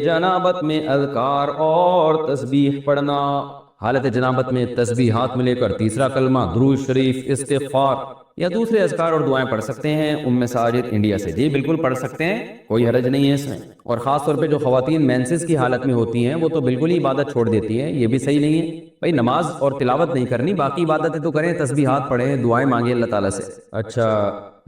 جنابت میں اذکار اور تسبیح پڑھنا، حالت جنابت میں تسبیح ہاتھ میں لے کر تیسرا کلمہ، درود شریف، استغفار یا دوسرے اذکار اور دعائیں پڑھ سکتے ہیں۔ ام ساجد انڈیا سے، جی بالکل پڑھ سکتے ہیں، کوئی حرج نہیں ہے اس میں۔ اور خاص طور پہ جو خواتین مینسز کی حالت میں ہوتی ہیں وہ تو بالکل ہی عبادت چھوڑ دیتی ہیں، یہ بھی صحیح نہیں ہے بھائی۔ نماز اور تلاوت نہیں کرنی، باقی عبادتیں تو کریں، تسبیحات پڑھیں، دعائیں مانگیں اللہ تعالیٰ سے۔ اچھا،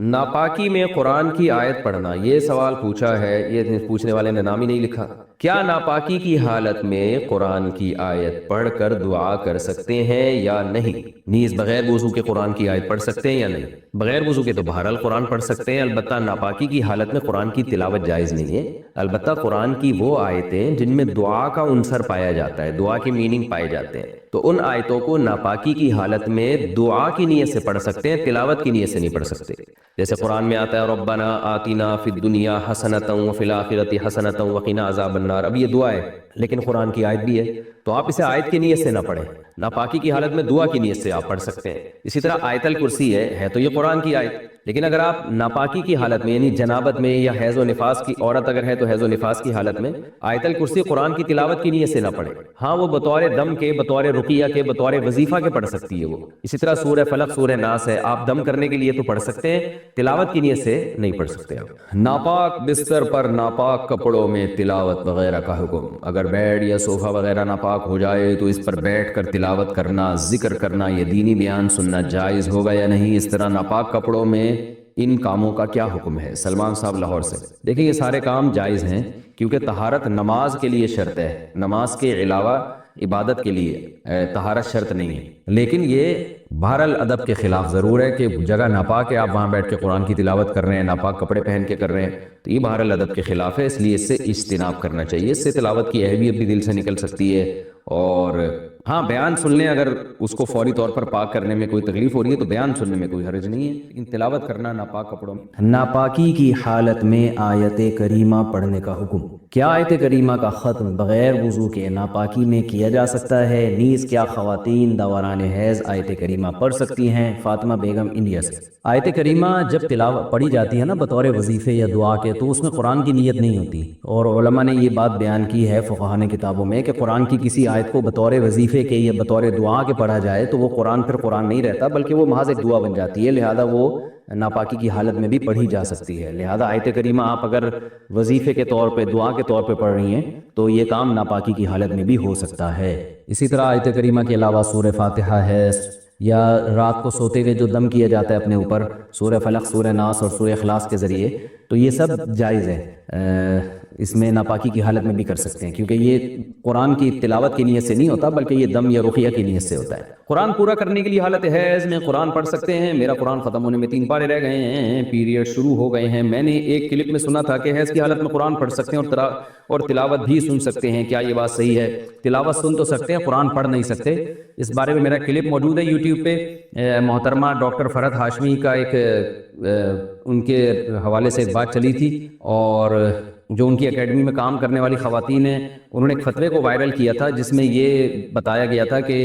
ناپاکی میں قرآن کی آیت پڑھنا، یہ سوال پوچھا ہے، یہ پوچھنے والے نے نام ہی نہیں لکھا۔ کیا ناپاکی کی حالت میں قرآن کی آیت پڑھ کر دعا کر سکتے ہیں یا نہیں؟ نیز بغیر وضو کے قرآن کی آیت پڑھ سکتے ہیں یا نہیں؟ بغیر وضو کے تو بہرحال قرآن پڑھ سکتے ہیں، البتہ ناپاکی کی حالت میں قرآن کی تلاوت جائز نہیں ہے۔ البتہ قرآن کی وہ آیتیں جن میں دعا کا عنصر پایا جاتا ہے، دعا کے میننگ پائے جاتے ہیں، تو ان آیتوں کو ناپاکی کی حالت میں دعا کی نیت سے پڑھ سکتے ہیں، تلاوت کی نیت سے نہیں پڑھ سکتے۔ جیسے قرآن میں آتا ہے ربنا آتنا فی الدنیا حسنۃ وفی الآخرۃ حسنۃ وقنا عذاب النار، اب یہ دعا ہے لیکن قرآن کی آیت بھی ہے، تو آپ اسے آیت کی نیت سے نہ پڑھیں، ناپاکی کی حالت میں دعا کی نیت سے آپ پڑھ سکتے ہیں۔ اسی طرح آیت الکرسی ہے تو یہ قرآن کی آیت، لیکن اگر آپ ناپاکی کی حالت میں یعنی جنابت میں یا حیض و نفاس کی عورت اگر ہے تو حیض و نفاس کی حالت میں آیت الکرسی قرآن کی تلاوت کی نیت سے نہ پڑھیں۔ ہاں وہ بطور دم کے، بطور رقیہ کے، بطور وظیفہ کے پڑھ سکتی ہے وہ۔ اسی طرح سورہ فلق، سورہ ناس ہے، آپ دم کرنے کے لیے تو پڑھ سکتے ہیں، تلاوت کی نیت سے نہیں پڑھ سکتے آپ۔ ناپاک بستر پر ناپاک کپڑوں میں تلاوت وغیرہ کا حکم، اگر بیڈ یا صوفہ وغیرہ ناپاک ہو جائے تو اس پر بیٹھ کر تلاوت کرنا، ذکر کرنا یا دینی بیان سننا جائز ہوگا یا نہیں؟ اس طرح ناپاک کپڑوں میں ان کاموں کا کیا حکم ہے؟ سلمان صاحب لاہور سے۔ دیکھیں یہ سارے کام جائز ہیں کیونکہ طہارت نماز کے لیے شرط ہے، نماز کے علاوہ عبادت کے لیے طہارت شرط نہیں ہے، لیکن یہ بہرحال ادب کے خلاف ضرور ہے کہ جگہ ناپاک ہے، آپ وہاں بیٹھ کے قرآن کی تلاوت کر رہے ہیں، ناپاک کپڑے پہن کے کر رہے ہیں، تو یہ بہرحال ادب کے خلاف ہے، اس لیے اس سے اجتناب کرنا چاہیے۔ اس سے تلاوت کی اہمیت بھی دل سے نکل سکتی ہے، اور ہاں بیان سن لیں، اگر اس کو فوری طور پر پاک کرنے میں کوئی تکلیف ہو رہی ہے تو بیان سننے میں کوئی حرج نہیں ہے، لیکن تلاوت کرنا ناپاک کپڑوں میں۔ ناپاکی کی حالت میں آیت کریمہ پڑھنے کا حکم، کیا آیت کریمہ کا ختم بغیر وضو کے ناپاکی میں کیا جا سکتا ہے؟ نیز کیا خواتین دوران حیض آیت کریمہ پڑھ سکتی ہیں؟ فاطمہ بیگم انڈیا سے۔ آیت کریمہ جب تلاوت پڑھی جاتی ہے نا بطور وظیفے یا دعا کے، تو اس میں قرآن کی نیت نہیں ہوتی، اور علماء نے یہ بات بیان کی ہے فقہاء نے کتابوں میں کہ قرآن کی کسی آیت کو بطور وظیفے کے یا بطور دعا کے پڑھا جائے تو وہ قرآن پھر قرآن نہیں رہتا، بلکہ وہ محض ایک دعا بن جاتی ہے، لہذا وہ ناپاکی کی حالت میں بھی پڑھی جا سکتی ہے۔ لہذا آیت کریمہ آپ اگر وظیفے کے طور پہ، دعا کے طور پہ پڑھ رہی ہیں تو یہ کام ناپاکی کی حالت میں بھی ہو سکتا ہے۔ اسی طرح آیت کریمہ کے علاوہ سورہ فاتحہ ہے، یا رات کو سوتے ہوئے جو دم کیا جاتا ہے اپنے اوپر، سورہ فلق، سورہ ناس اور سورہ اخلاص کے ذریعے، تو یہ سب جائز ہے، اس میں ناپاکی کی حالت میں بھی کر سکتے ہیں، کیونکہ یہ قرآن کی تلاوت کی نیت سے نہیں ہوتا بلکہ یہ دم یا رقیہ کی نیت سے ہوتا ہے۔ قرآن پورا کرنے کے لیے حالت حیض میں قرآن پڑھ سکتے ہیں۔ میرا قرآن ختم ہونے میں 3 پارے رہ گئے ہیں، پیریڈ شروع ہو گئے ہیں، میں نے ایک کلپ میں سنا تھا کہ حیض کی حالت میں قرآن پڑھ سکتے ہیں اور تلاوت بھی سن سکتے ہیں، کیا یہ بات صحیح ہے؟ تلاوت سن تو سکتے ہیں، قرآن پڑھ نہیں سکتے۔ اس بارے میں میرا کلپ موجود ہے یوٹیوب پہ، محترمہ ڈاکٹر فرحت ہاشمی کا ایک ان کے حوالے سے ایک بات چلی تھی، اور جو ان کی اکیڈمی میں کام کرنے والی خواتین ہیں انہوں نے ایک فتوے کو وائرل کیا تھا جس میں یہ بتایا گیا تھا کہ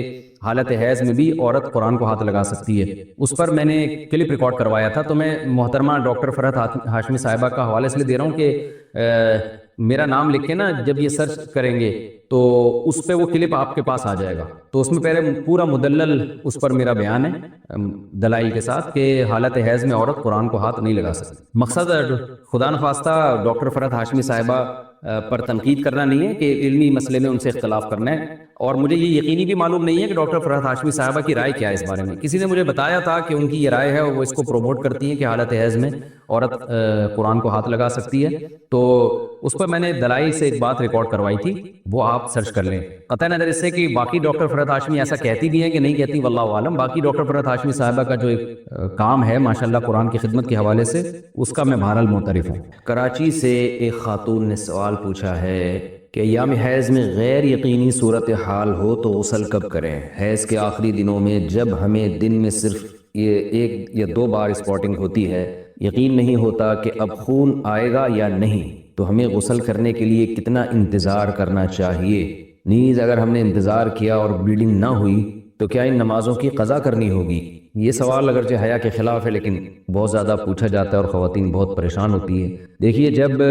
حالت حیض میں بھی عورت قرآن کو ہاتھ لگا سکتی ہے۔ اس پر میں نے کلپ ریکارڈ کروایا تھا، تو میں محترمہ ڈاکٹر فرحت ہاشمی صاحبہ کا حوالے سے دے رہا ہوں کہ میرا نام لکھ کے نا جب یہ سرچ کریں گے تو اس پہ وہ کلپ آپ کے پاس آ جائے گا، تو اس میں پہلے پورا مدلل اس پر میرا بیان ہے دلائل کے ساتھ کہ حالت حیض میں عورت قرآن کو ہاتھ نہیں لگا سکتی۔ مقصد خدا نخواستہ ڈاکٹر فرحت ہاشمی صاحبہ پر تنقید کرنا نہیں ہے کہ علمی مسئلے میں ان سے اختلاف کرنا ہے، اور مجھے یہ یقینی بھی معلوم نہیں ہے کہ ڈاکٹر فرحت ہاشمی صاحبہ کی رائے کیا ہے اس بارے میں۔ کسی نے مجھے بتایا تھا کہ ان کی یہ رائے ہے اور وہ اس کو پروموٹ کرتی ہیں کہ حالت حیض میں عورت قرآن کو ہاتھ لگا سکتی ہے، تو اس پر میں نے دلائل سے ایک بات ریکارڈ کروائی تھی، وہ آپ سرچ کر لیں۔ قطع نظر اس سے کہ باقی ڈاکٹر فرحت ہاشمی ایسا کہتی بھی ہیں کہ نہیں کہتی، واللہ عالم، باقی ڈاکٹر فرحت ہاشمی صاحبہ کا جو ایک کام ہے ماشاءاللہ قرآن کی خدمت کے حوالے سے، اس کا میں بہرحال معترف ہوں۔ کراچی سے ایک خاتون نے سوال پوچھا ہے کہ ایام حیض میں غیر یقینی صورتحال ہو تو غسل کب کریں؟ حیض کے آخری دنوں میں جب ہمیں دن میں صرف یہ 1 یا 2 بار اسپاٹنگ ہوتی ہے، یقین نہیں ہوتا کہ اب خون آئے گا یا نہیں، تو ہمیں غسل کرنے کے لیے کتنا انتظار کرنا چاہیے؟ نیز اگر ہم نے انتظار کیا اور بلیڈنگ نہ ہوئی تو کیا ان نمازوں کی قضا کرنی ہوگی؟ یہ سوال اگرچہ حیا کے خلاف ہے لیکن بہت زیادہ پوچھا جاتا ہے اور خواتین بہت پریشان ہوتی ہیں۔ دیکھیے جب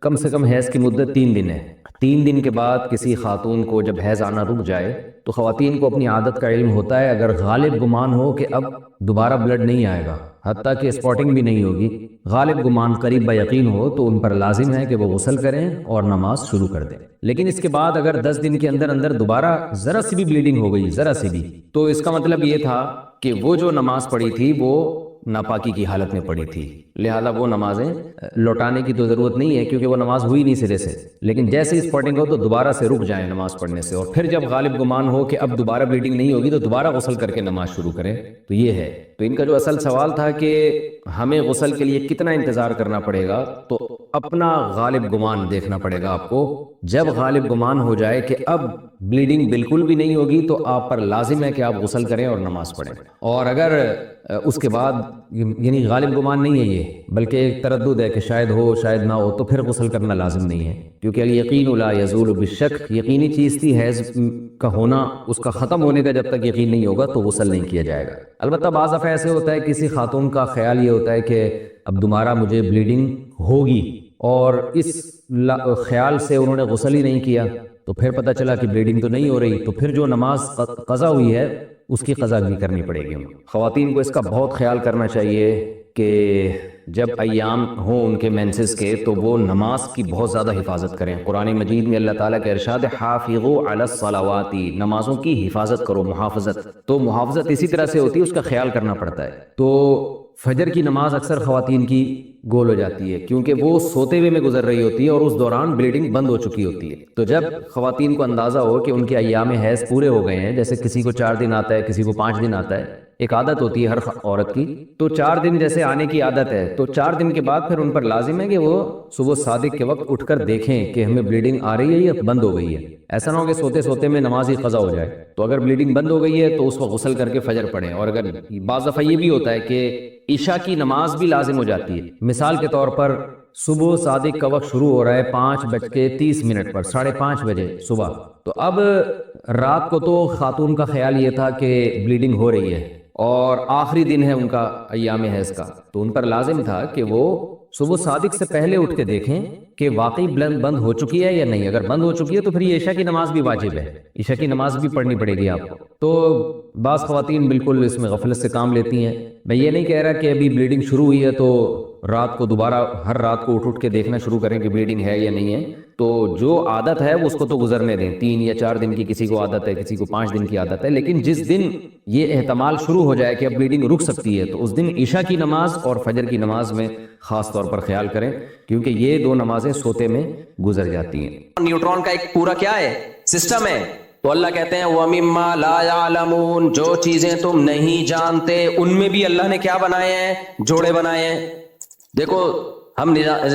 کم سے کم حیض کی مدت 3 دن ہے 3 دن کے بعد کسی خاتون کو جب حیض آنا رک جائے تو خواتین کو اپنی عادت کا علم ہوتا ہے، اگر غالب گمان ہو کہ اب دوبارہ بلڈ نہیں آئے گا، حتیٰ کہ اسپاٹنگ بھی نہیں ہوگی، غالب گمان قریب بیقین ہو، تو ان پر لازم ہے کہ وہ غسل کریں اور نماز شروع کر دیں۔ لیکن اس کے بعد اگر 10 دن کے اندر اندر دوبارہ ذرا سی بھی بلیڈنگ ہو گئی، ذرا سی بھی، تو اس کا مطلب یہ تھا کہ وہ جو نماز پڑھی تھی وہ ناپاکی کی حالت میں پڑی تھی، لہذا وہ نمازیں لوٹانے کی تو ضرورت نہیں ہے کیونکہ وہ نماز ہوئی نہیں سرے سے۔ لیکن جیسے ہی اسپاٹنگ ہو تو دوبارہ سے رک جائیں نماز پڑھنے سے، اور پھر جب غالب گمان ہو کہ اب دوبارہ بلیڈنگ نہیں ہوگی تو دوبارہ غسل کر کے نماز شروع کریں۔ تو یہ ہے، تو ان کا جو اصل سوال تھا کہ ہمیں غسل کے لیے کتنا انتظار کرنا پڑے گا، تو اپنا غالب گمان دیکھنا پڑے گا آپ کو۔ جب غالب گمان ہو جائے کہ اب بلیڈنگ بالکل بھی نہیں ہوگی تو آپ پر لازم ہے کہ آپ غسل کریں اور نماز پڑھیں، اور اگر اس کے بعد یعنی غالب گمان نہیں ہے یہ، بلکہ ایک تردد ہے کہ شاید ہو شاید نہ ہو، تو پھر غسل کرنا لازم نہیں ہے، کیونکہ الیقین لا یزول بالشک، یقینی چیز تھی حیض کا ہونا، اس کا ختم ہونے کا جب تک یقین نہیں ہوگا تو غسل نہیں کیا جائے گا۔ البتہ بعض دفعہ ایسے ہوتا ہے کسی خاتون کا خیال یہ ہوتا ہے کہ اب دوبارہ مجھے بلیڈنگ ہوگی، اور اس خیال سے انہوں نے غسل ہی نہیں کیا، تو پھر پتہ چلا کہ بلیڈنگ تو نہیں ہو رہی، تو پھر جو نماز قضا ہوئی ہے اس کی قضا بھی کرنی پڑے گی۔ خواتین کو اس کا بہت خیال کرنا چاہیے کہ جب ایام ہوں ان کے مینسز کے تو وہ نماز کی بہت زیادہ حفاظت کریں۔ قرآن مجید میں اللہ تعالیٰ کا ارشاد ہے حافظوا علی الصلوات، نمازوں کی حفاظت کرو، محافظت۔ تو محافظت اسی طرح سے ہوتی ہے، اس کا خیال کرنا پڑتا ہے۔ تو فجر کی نماز اکثر خواتین کی گول ہو جاتی ہے کیونکہ وہ سوتے ہوئے میں گزر رہی ہوتی ہے اور اس دوران بلیڈنگ بند ہو چکی ہوتی ہے۔ تو جب خواتین کو اندازہ ہو کہ ان کے ایام حیض پورے ہو گئے ہیں، جیسے کسی کو 4 دن آتا ہے، کسی کو 5 دن آتا ہے، ایک عادت ہوتی ہے ہر عورت کی، تو 4 دن جیسے آنے کی عادت ہے تو 4 دن کے بعد پھر ان پر لازم ہے کہ وہ صبح صادق کے وقت اٹھ کر دیکھیں کہ ہمیں بلیڈنگ آ رہی ہے یا بند ہو گئی ہے۔ ایسا نہ ہو کہ سوتے سوتے میں نماز ہی قضا ہو جائے۔ تو اگر بلیڈنگ بند ہو گئی ہے تو اس کو غسل کر کے فجر پڑھیں، اور اگر بعض دفعہ یہ بھی ہوتا ہے کہ عشاء کی نماز بھی لازم ہو جاتی ہے، مثال کے طور پر صبح صادق کا وقت شروع ہو رہا ہے 5:30 پر، 5:30 بجے صبح، تو اب رات کو تو خاتون کا خیال یہ تھا کہ بلیڈنگ ہو رہی ہے اور آخری دن ہے ان کا ایام حیض کا، تو ان پر لازم تھا کہ وہ صبح صادق سے پہلے اٹھ کے دیکھیں کہ واقعی بند ہو چکی ہے یا نہیں۔ اگر بند ہو چکی ہے تو پھر یہ عشاء کی نماز بھی واجب ہے، عشاء کی نماز بھی پڑھنی پڑے گی آپ کو۔ تو بعض خواتین بالکل اس میں غفلت سے کام لیتی ہیں۔ میں یہ نہیں کہہ رہا کہ ابھی بلیڈنگ شروع ہوئی ہے تو رات کو دوبارہ ہر رات کو اٹھ کے دیکھنا شروع کریں کہ بلیڈنگ ہے یا نہیں ہے، تو جو عادت ہے اس کو تو گزرنے دیں۔ 3 یا 4 دن کی کسی کو عادت ہے، کسی کو 5 دن کی عادت ہے، لیکن جس دن یہ احتمال شروع ہو جائے کہ اب بلیڈنگ رک سکتی ہے تو اس دن عشاء کی نماز اور فجر کی نماز میں خاص طور پر خیال کریں، کیونکہ یہ 2 نمازیں سوتے میں گزر جاتی ہیں۔ نیوٹرون کا ایک پورا کیا ہے سسٹم ہے، تو اللہ کہتے ہیں وَمِمَّا لَا يَعْلَمُونَ، جو چیزیں تم نہیں جانتے ان میں بھی اللہ نے کیا بنائے ہیں، جوڑے بنائے ہیں۔ دیکھو ہم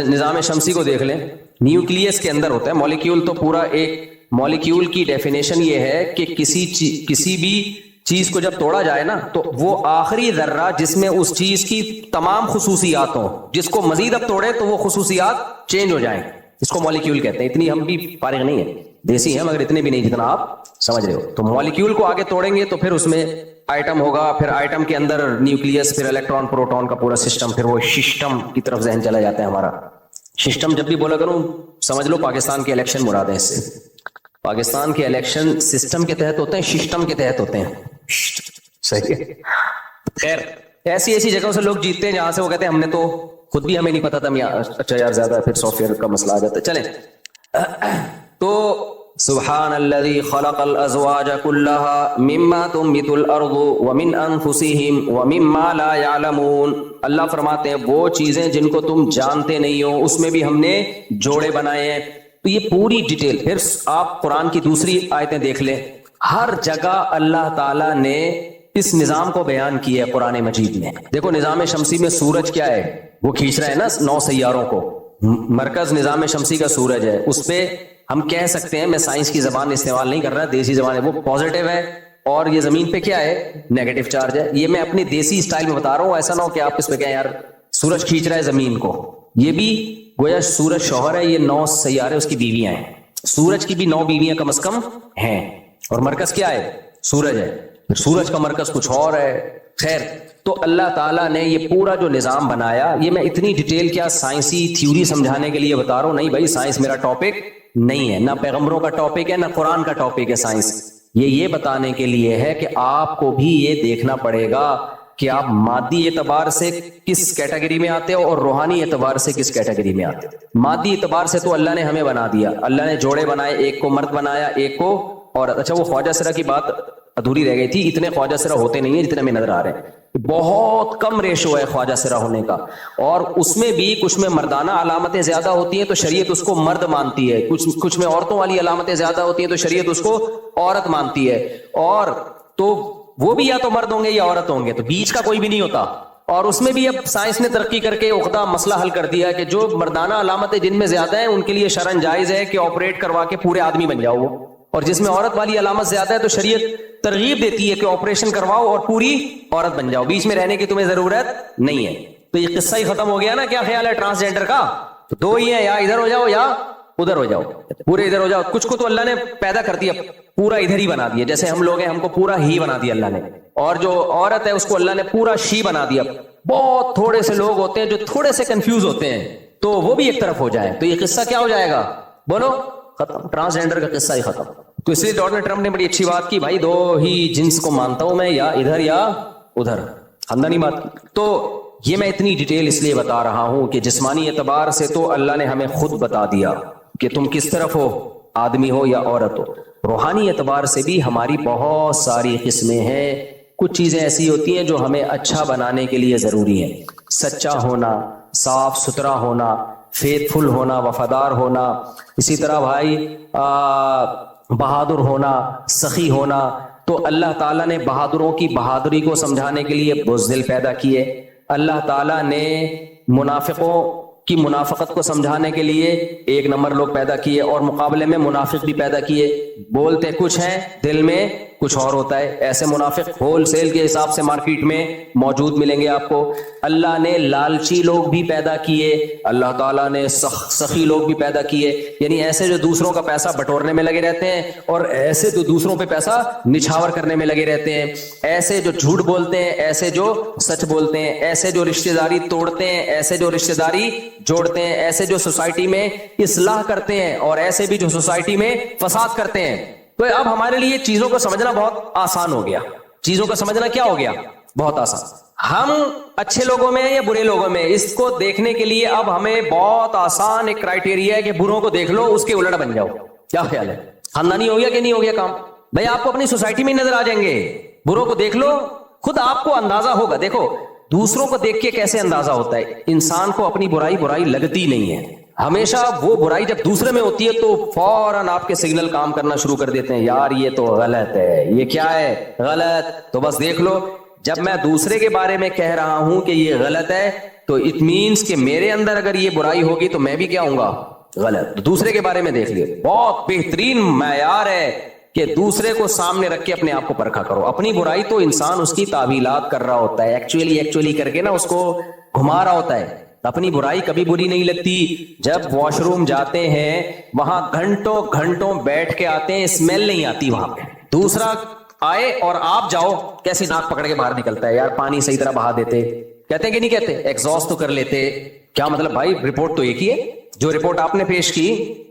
نظام شمسی کو دیکھ لیں، نیوکلیس کے اندر ہوتا ہے مولیکیول، تو پورا ایک مولیکیول کی ڈیفینیشن یہ ہے کہ کسی بھی چیز کو جب توڑا جائے نا تو وہ آخری ذرہ جس میں اس چیز کی تمام خصوصیات ہوں، جس کو مزید اب توڑے تو وہ خصوصیات چینج ہو جائیں، اس کو مولیکیول کہتے ہیں۔ اتنی ہم بھی فارغ نہیں ہیں، دیسی ہیں مگر اتنے بھی نہیں جتنا آپ سمجھ رہے ہو۔ تو مولیکیول کو آگے توڑیں گے تو پھر اس میں آئٹم ہوگا، پھر آئٹم کے اندر نیوکلیس، پھر الیکٹران پروٹون کا پورا سسٹم، پھر وہ سسٹم کی طرف ذہن چلا جاتا ہے ہمارا۔ سسٹم جب بھی بولا کروں سمجھ لو پاکستان کے الیکشن مراد ہے، اس سے پاکستان کے الیکشن سسٹم کے تحت ہوتے ہیں، سسٹم کے تحت ہوتے ہیں، صحیح ہے۔ خیر ایسی جگہوں سے لوگ جیتتے ہیں جہاں سے وہ کہتے ہیں ہم نے تو خود بھی ہمیں نہیں پتا تھا، اچھا یار زیادہ پھر سافٹ ویئر کا مسئلہ آ جاتا ہے۔ چلیں تو سبحان الذی خلق الازواج كلها مما تنبت الارض ومن انفسهم ومما لا يعلمون، اللہ فرماتے ہیں وہ چیزیں جن کو تم جانتے نہیں ہو اس میں بھی ہم نے جوڑے بنائے ہیں۔ تو یہ پوری ڈیٹیل پھر آپ قرآن کی دوسری آیتیں دیکھ لیں، ہر جگہ اللہ تعالیٰ نے اس نظام کو بیان کیا ہے قرآن مجید میں۔ دیکھو نظام شمسی میں سورج کیا ہے، وہ کھینچ رہا ہے نا 9 سیاروں کو، مرکز نظام شمسی کا سورج ہے، اس پہ ہم کہہ سکتے ہیں، میں سائنس کی زبان استعمال نہیں کر رہا، دیسی زبان ہے، وہ پازیٹیو ہے اور یہ زمین پہ کیا ہے، نیگیٹو چارج ہے۔ یہ میں اپنی دیسی اسٹائل میں بتا رہا ہوں، ایسا نہ ہو کہ آپ اس پہ کہیں یار سورج کھینچ رہا ہے زمین کو۔ یہ بھی گویا سورج شوہر ہے، یہ 9 سیارے اس کی بیویاں ہیں، سورج کی بھی 9 بیویاں کم از کم ہیں، اور مرکز کیا ہے، سورج ہے، پھر سورج کا مرکز کچھ اور ہے۔ خیر تو اللہ تعالیٰ نے یہ پورا جو نظام بنایا، یہ میں اتنی ڈیٹیل کیا سائنسی تھیوری سمجھانے کے لیے بتا رہا ہوں، نہیں بھائی سائنس میرا ٹاپک نہیں ہے, نہ پیغمبروں کا ٹاپک ہے, نہ قرآن کا ٹاپک ہے سائنس. یہ بتانے کے لیے ہے کہ آپ کو بھی یہ دیکھنا پڑے گا کہ آپ مادی اعتبار سے کس کیٹیگری میں آتے ہو اور روحانی اعتبار سے کس کیٹیگری میں آتے ہو. مادی اعتبار سے تو اللہ نے ہمیں بنا دیا, اللہ نے جوڑے بنائے, ایک کو مرد بنایا ایک کو عورت. اچھا وہ خواجہ سرا کی بات ادھوری رہ گئی تھی, اتنے خواجہ سرا ہوتے نہیں ہیں جتنے ہمیں نظر آ رہے ہیں, بہت کم ریشو ہے خواجہ سرا ہونے کا, اور اس میں بھی کچھ میں مردانہ علامتیں زیادہ ہوتی ہیں تو شریعت اس کو مرد مانتی ہے, کچھ میں عورتوں والی علامتیں زیادہ ہوتی ہیں تو شریعت اس کو عورت مانتی ہے, اور تو وہ بھی یا تو مرد ہوں گے یا عورت ہوں گے, تو بیچ کا کوئی بھی نہیں ہوتا. اور اس میں بھی اب سائنس نے ترقی کر کے عقدہ مسئلہ حل کر دیا کہ جو مردانہ علامتیں جن میں زیادہ ہیں ان کے لیے شرعاً جائز ہے کہ آپریٹ کروا کے پورے آدمی بن جاؤ وہ, اور جس میں عورت والی علامت زیادہ ہے تو شریعت ترغیب دیتی ہے کہ آپریشن کرواؤ اور پوری عورت بن جاؤ, بیچ میں رہنے کی تمہیں ضرورت نہیں ہے. تو یہ قصہ ہی ختم ہو گیا نا. کیا خیال ہے ٹرانسجینڈر کا؟ تو دو ہی ہیں, یا ادھر ہو جاؤ یا ادھر ہو جاؤ, پورے ادھر ہو جاؤ. کچھ کو تو اللہ نے پیدا کر دیا پورا ادھر ہی بنا دیا, جیسے ہم لوگ ہیں ہم کو پورا ہی بنا دیا اللہ نے, اور جو عورت ہے اس کو اللہ نے پورا شی بنا دیا. بہت تھوڑے سے لوگ ہوتے ہیں جو تھوڑے سے کنفیوز ہوتے ہیں, تو وہ بھی ایک طرف ہو جائیں تو یہ قصہ کیا ہو جائے گا؟ بولو ختم, ٹرانسجینڈر کا قصہ ہی ختم. تو اس لیے ڈونلڈ ٹرمپ نے بڑی اچھی بات کی, بھائی دو ہی جنس کو مانتا ہوں میں, یا ادھر یا ادھر, خاندانی بات. تو یہ میں اتنی ڈیٹیل اس لیے بتا رہا ہوں کہ جسمانی اعتبار سے تو اللہ نے ہمیں خود بتا دیا کہ تم کس طرف ہو, آدمی ہو یا عورت ہو. روحانی اعتبار سے بھی ہماری بہت ساری قسمیں ہیں. کچھ چیزیں ایسی ہوتی ہیں جو ہمیں اچھا بنانے کے لیے ضروری ہیں, سچا ہونا, صاف ستھرا ہونا, فیتھ فل ہونا, وفادار ہونا, اسی طرح بھائی بہادر ہونا, سخی ہونا. تو اللہ تعالیٰ نے بہادروں کی بہادری کو سمجھانے کے لیے بزدل پیدا کیے, اللہ تعالیٰ نے منافقوں کی منافقت کو سمجھانے کے لیے ایک نمبر لوگ پیدا کیے, اور مقابلے میں منافق بھی پیدا کیے. بولتے کچھ ہیں دل میں کچھ اور ہوتا ہے. ایسے منافق ہول سیل کے حساب سے مارکیٹ میں موجود ملیں گے آپ کو. اللہ نے لالچی لوگ بھی پیدا کیے, اللہ تعالیٰ نے سخی لوگ بھی پیدا کیے, یعنی ایسے جو دوسروں کا پیسہ بٹورنے میں لگے رہتے ہیں, اور ایسے جو دوسروں پہ پیسہ نچھاور کرنے میں لگے رہتے ہیں, ایسے جو جھوٹ بولتے ہیں, ایسے جو سچ بولتے ہیں, ایسے جو رشتہ داری توڑتے ہیں, ایسے جو رشتہ داری جوڑتے ہیں, ایسے جو سوسائٹی میں اصلاح کرتے ہیں, اور ایسے بھی جو سوسائٹی میں فساد کرتے ہیں. تو اب ہمارے لیے چیزوں کو سمجھنا بہت آسان ہو گیا. چیزوں کو سمجھنا کیا ہو گیا؟ بہت آسان. ہم اچھے لوگوں میں ہیں یا برے لوگوں میں, اس کو دیکھنے کے لیے اب ہمیں بہت آسان ایک کرائٹیریا ہے کہ بروں کو دیکھ لو, اس کے الٹ بن جاؤ. کیا خیال ہے؟ خاندانی ہو گیا کہ نہیں ہو گیا کام؟ بھائی آپ کو اپنی سوسائٹی میں نظر آ جائیں گے, بروں کو دیکھ لو, خود آپ کو اندازہ ہوگا. دیکھو دوسروں کو دیکھ کے کیسے اندازہ ہوتا ہے, انسان کو اپنی برائی لگتی نہیں ہے. ہمیشہ وہ برائی جب دوسرے میں ہوتی ہے تو فوراً آپ کے سگنل کام کرنا شروع کر دیتے ہیں, یار یہ تو غلط ہے, یہ کیا ہے غلط. تو بس دیکھ لو, جب میں دوسرے کے بارے میں کہہ رہا ہوں کہ یہ غلط ہے تو اٹ مینس کہ میرے اندر اگر یہ برائی ہوگی تو میں بھی کیا ہوں گا؟ غلط. دوسرے کے بارے میں دیکھ لیے, بہت بہترین معیار ہے کہ دوسرے کو سامنے رکھ کے اپنے آپ کو پرکھا کرو. اپنی برائی تو انسان اس کی تعویلات کر رہا ہوتا ہے, ایکچولی کر کے نا اس کو گھما رہا ہوتا ہے. اپنی برائی کبھی بری نہیں لگتی. جب واش روم جاتے ہیں وہاں گھنٹوں بیٹھ کے آتے ہیں, اسمیل نہیں آتی وہاں پہ. دوسرا آئے اور آپ جاؤ, کیسی ناک پکڑ کے باہر نکلتا ہے, یار پانی صحیح طرح بہا دیتے, کہتے ہیں کہ نہیں کہتے, ایگزاسٹ تو کر لیتے. کیا مطلب بھائی؟ رپورٹ تو ایک ہی ہے, جو رپورٹ آپ نے پیش کی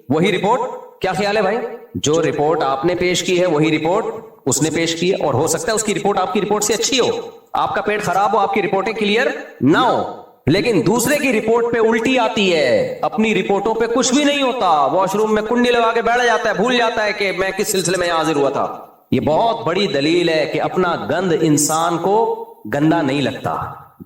وہی رپورٹ. کیا خیال ہے بھائی؟ جو رپورٹ آپ نے پیش کی ہے وہی رپورٹ اس نے پیش کی ہے, اور ہو سکتا ہے اس کی رپورٹ آپ کی رپورٹ سے اچھی ہو, آپ کا پیٹ خراب ہو, آپ کی رپورٹیں کلیئر نہ ہو, لیکن دوسرے کی رپورٹ پہ الٹی آتی ہے, اپنی رپورٹوں پہ کچھ بھی نہیں ہوتا. واش روم میں کنڈی لگا کے بیٹھ جاتا ہے, بھول جاتا ہے کہ میں کس سلسلے میں حاضر ہوا تھا. یہ بہت بڑی دلیل ہے کہ اپنا گند انسان کو گندا نہیں لگتا,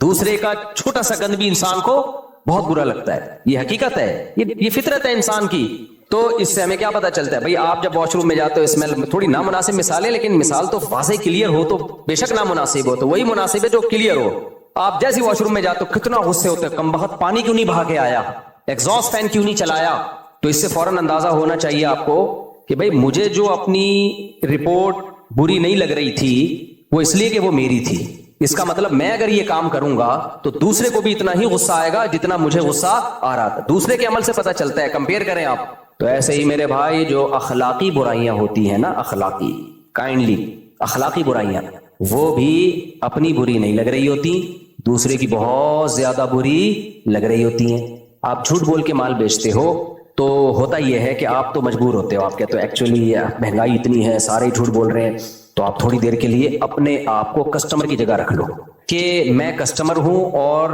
دوسرے کا چھوٹا سا گند بھی انسان کو بہت برا لگتا ہے. یہ حقیقت ہے, یہ فطرت ہے انسان کی. تو اس سے ہمیں کیا پتا چلتا ہے بھائی؟ آپ جب واش روم میں جاتے ہو, اسمیل تھوڑی نامناسب مثال ہے, لیکن مثال تو واضح کلیئر ہو تو بے شک نامناسب ہو, تو وہی مناسب ہے جو کلیئر ہو. آپ جیسے واش روم میں جاتے ہو کتنا غصے ہوتے ہیں, کم بخت پانی کیوں نہیں بہا کے آیا, ایگزاسٹ فین کیوں نہیں چلایا. تو اس سے فوراً اندازہ ہونا چاہیے آپ کو کہ بھائی مجھے جو اپنی رپورٹ بری نہیں لگ رہی تھی وہ اس لیے کہ وہ میری تھی. اس کا مطلب میں اگر یہ کام کروں گا تو دوسرے کو بھی اتنا ہی غصہ آئے گا جتنا مجھے غصہ آ رہا تھا. دوسرے کے عمل سے پتہ چلتا ہے, کمپیئر کریں آپ. تو ایسے ہی میرے بھائی جو اخلاقی برائیاں ہوتی ہیں نا, اخلاقی کائنڈلی اخلاقی برائیاں, وہ بھی اپنی بری نہیں لگ رہی ہوتی, دوسرے کی بہت زیادہ بری لگ رہی ہوتی ہیں. آپ جھوٹ بول کے مال بیچتے ہو تو ہوتا یہ ہے کہ آپ تو مجبور ہوتے ہو, آپ کہتے ہو ایکچولی مہنگائی اتنی ہے, سارے جھوٹ بول رہے ہیں, تو آپ تھوڑی دیر کے لیے اپنے آپ کو کسٹمر کی جگہ رکھ لو کہ میں کسٹمر ہوں اور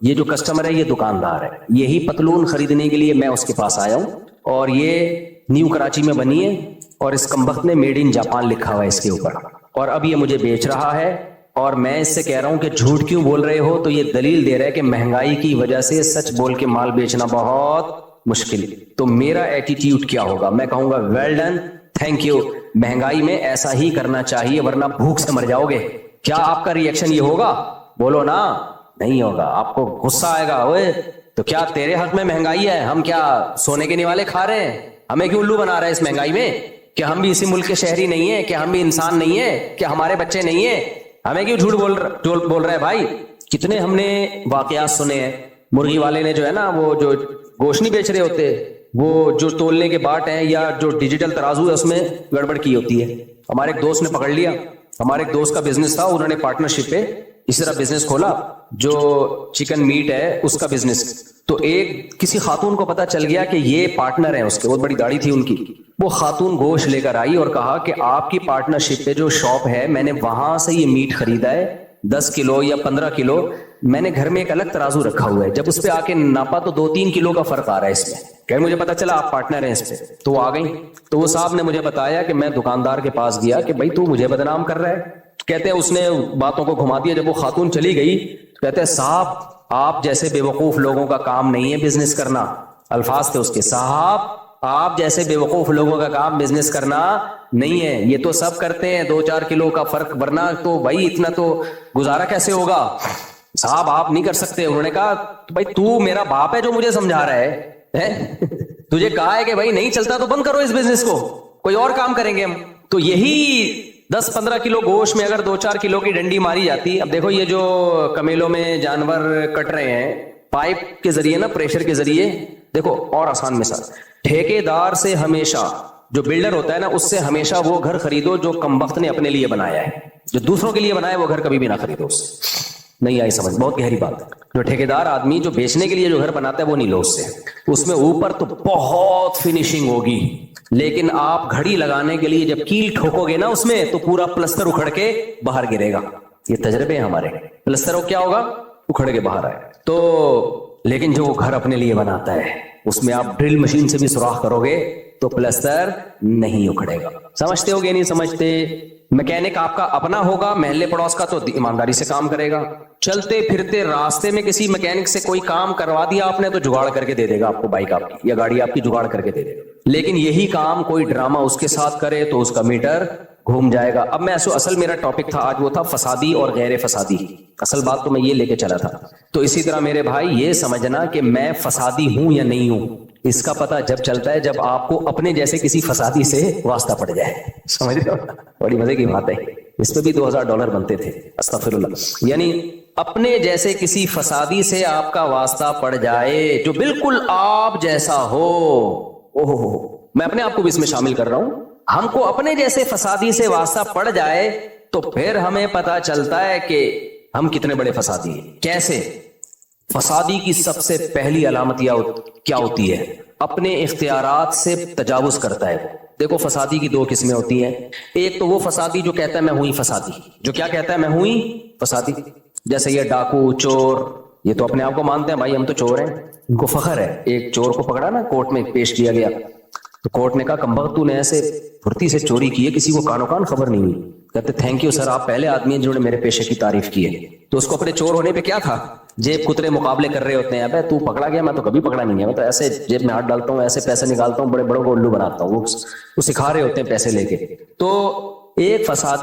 یہ جو کسٹمر ہے یہ دکاندار ہے, یہی پتلون خریدنے کے لیے میں اس کے پاس آیا ہوں اور یہ نیو کراچی میں بنی ہے اور اس کمبخت نے میڈ ان جاپان لکھا ہوا ہے اس کے اوپر, اور اب یہ مجھے بیچ رہا ہے اور میں اس سے کہہ رہا ہوں کہ جھوٹ کیوں بول رہے ہو, تو یہ دلیل دے رہا ہے کہ مہنگائی کی وجہ سے سچ بول کے مال بیچنا بہت مشکل. تو میرا ایٹیٹیوڈ کیا ہوگا؟ میں کہوں گا ویل ڈن, تھینک یو. مہنگائی میں ایسا ہی کرنا چاہیے ورنہ بھوک سے مر جاؤ گے. کیا آپ کا ریئیکشن یہ ہوگا؟ بولو نا. نہیں ہوگا, آپ کو غصہ آئے گا, اوے تو کیا تیرے حق میں مہنگائی ہے, ہم کیا سونے کے نیوالے کھا رہے ہیں, ہمیں کیوں الو بنا رہے ہیں اس مہنگائی میں, کہ ہم بھی اسی ملک کے شہری نہیں ہیں, کہ ہم بھی انسان نہیں ہیں, کہ ہمارے بچے نہیں ہیں, ہمیں کیوں جھوٹ بول رہے ہیں بھائی. کتنے ہم نے واقعات سنے ہیں, مرغی والے نے جو ہے نا وہ جو گوشت نہیں بیچ رہے ہوتے, وہ جو تولنے کے باٹ ہیں یا جو ڈیجیٹل ترازو ہے اس میں گڑبڑ کی ہوتی ہے. ہمارے ایک دوست نے پکڑ لیا, ہمارے ایک دوست کا بزنس تھا, انہوں نے پارٹنرشپ پہ اسی طرح بزنس کھولا جو چکن میٹ ہے اس کا بزنس. تو ایک کسی خاتون کو پتا چل گیا کہ یہ پارٹنر ہیں اس کے, بہت بڑی داڑھی تھی ان کی. وہ خاتون گوشت لے کر آئی اور کہا کہ آپ کی پارٹنرشپ پہ جو شاپ ہے میں نے وہاں سے یہ میٹ خریدا ہے 10 کلو یا 15 کلو, میں نے گھر میں ایک الگ ترازو رکھا ہوا ہے, جب اس پہ آ کے ناپا تو 2-3 کلو کا فرق آ رہا ہے اس میں. کہ مجھے پتا چلا آپ پارٹنر ہیں اس پہ. تو وہ آ گئی, تو وہ صاحب نے مجھے بتایا کہ میں دکاندار کے پاس گیا کہ بھائی تو مجھے بدنام کر رہا ہے. کہتے ہیں اس نے باتوں کو گھما دیا. جب وہ خاتون چلی گئی کہتے ہیں صاحب آپ جیسے بے وقوف لوگوں کا کام نہیں ہے بزنس کرنا. الفاظ تھے اس کے, صاحب آپ جیسے بے وقوف لوگوں کا کام بزنس کرنا نہیں ہے, یہ تو سب کرتے ہیں 2-4 کلو کا فرق, ورنہ تو بھائی اتنا تو گزارا کیسے ہوگا صاحب, آپ نہیں کر سکتے. انہوں نے کہا بھائی تو میرا باپ ہے جو مجھے سمجھا رہا ہے, تجھے کہا ہے کہ بھائی نہیں چلتا تو بند کرو اس بزنس کو, کوئی اور کام کریں گے ہم. تو یہی 10-15 کلو گوشت میں اگر 2-4 کلو کی ڈنڈی ماری جاتی. اب دیکھو یہ جو کمیلوں میں جانور کٹ رہے ہیں پائپ کے ذریعے نا, پریشر کے ذریعے, دیکھو اور آسان مثال, ٹھیکے دار سے ہمیشہ جو بلڈر ہوتا ہے نا اس سے ہمیشہ وہ گھر خریدو جو کمبخت نے اپنے لیے بنایا ہے. جو دوسروں کے لیے بنایا ہے وہ گھر کبھی بھی نہ خریدو اس سے. نہیں آئی سمجھ؟ بہت گہری بات ہے. جو ٹھیکیدار آدمی جو بیچنے کے لیے جو گھر بناتا ہے وہ نہیں لو اس سے. اس میں اوپر تو بہت فنیشنگ ہوگی, لیکن آپ گھڑی لگانے کے لیے جب کیل ٹھوکو گے نا اس میں تو پورا پلستر اکھڑ کے باہر گرے گا. یہ تجربے ہیں ہمارے. پلستر کیا ہوگا؟ اکھڑ کے باہر آئے. تو لیکن جو وہ گھر اپنے لیے بناتا ہے اس میں آپ ڈرل مشین سے بھی سوراخ کرو گے تو پلستر نہیں اکھڑے گا. سمجھتے ہو گے نہیں سمجھتے؟ میکینک آپ کا اپنا ہوگا, محلے پڑوس کا تو ایمانداری سے کام کرے گا. چلتے پھرتے راستے میں کسی میکینک سے کوئی کام کروا دیا آپ نے تو جگاڑ کر کے دے دے گا آپ کو, بائک آپ کی یا گاڑی آپ کی جگاڑ کر کے دے دے گا. لیکن یہی کام کوئی ڈرامہ اس کے ساتھ کرے تو اس کا میٹر گھوم جائے گا. اب میں اصل میرا ٹاپک تھا آج وہ تھا فسادی اور غیر فسادی. اصل بات تو میں یہ لے کے چلا تھا. تو اسی طرح میرے بھائی یہ سمجھنا کہ میں فسادی ہوں یا نہیں ہوں, اس کا پتہ جب چلتا ہے جب آپ کو اپنے جیسے کسی فسادی سے واسطہ پڑ جائے. سمجھ رہے ہو؟ بڑی مزے کی بات ہے. اس پہ بھی $2000 بنتے تھے, استغفر اللہ. یعنی اپنے جیسے کسی فسادی سے آپ کا واسطہ پڑ جائے جو بالکل آپ جیسا ہو. میں اپنے آپ کو بھی اس میں شامل کر رہا ہوں. ہم کو اپنے جیسے فسادی سے واسطہ پڑ جائے تو پھر ہمیں پتا چلتا ہے کہ ہم کتنے بڑے فسادی ہیں. کیسے؟ فسادی کی سب سے پہلی علامت کیا ہوتی ہے؟ اپنے اختیارات سے تجاوز کرتا ہے. دیکھو فسادی کی 2 قسمیں ہوتی ہیں. ایک تو وہ فسادی جو کہتا ہے میں ہوں ہی فسادی, جو کیا کہتا ہے میں ہوں ہی فسادی. جیسے یہ ڈاکو چور, یہ تو اپنے آپ کو مانتے ہیں بھائی ہم تو چور ہیں, ان کو فخر ہے. ایک چور کو پکڑا نا کورٹ میں پیش کیا گیا تو کورٹ نے کہا کمبخت تو نے ایسے پھرتی سے چوری کی ہے کسی کو کانو کان خبر نہیں ہوئی. کہتے تھینک یو سر, آپ پہلے آدمی ہیں جنہوں نے میرے پیشے کی تعریف کی ہے. تو اس کو اپنے چور ہونے پہ کیا تھا, جیب کترے مقابلے کر رہے ہوتے ہیں. ابے تو پکڑا گیا, میں تو کبھی پکڑا نہیں ہے, میں تو ایسے جیب میں ہاتھ ڈالتا ہوں, ایسے پیسے نکالتا ہوں, بڑے بڑوں کو الو بناتا ہوں. وہ سکھا رہے ہوتے ہیں پیسے لے کے. تو ایک فسادی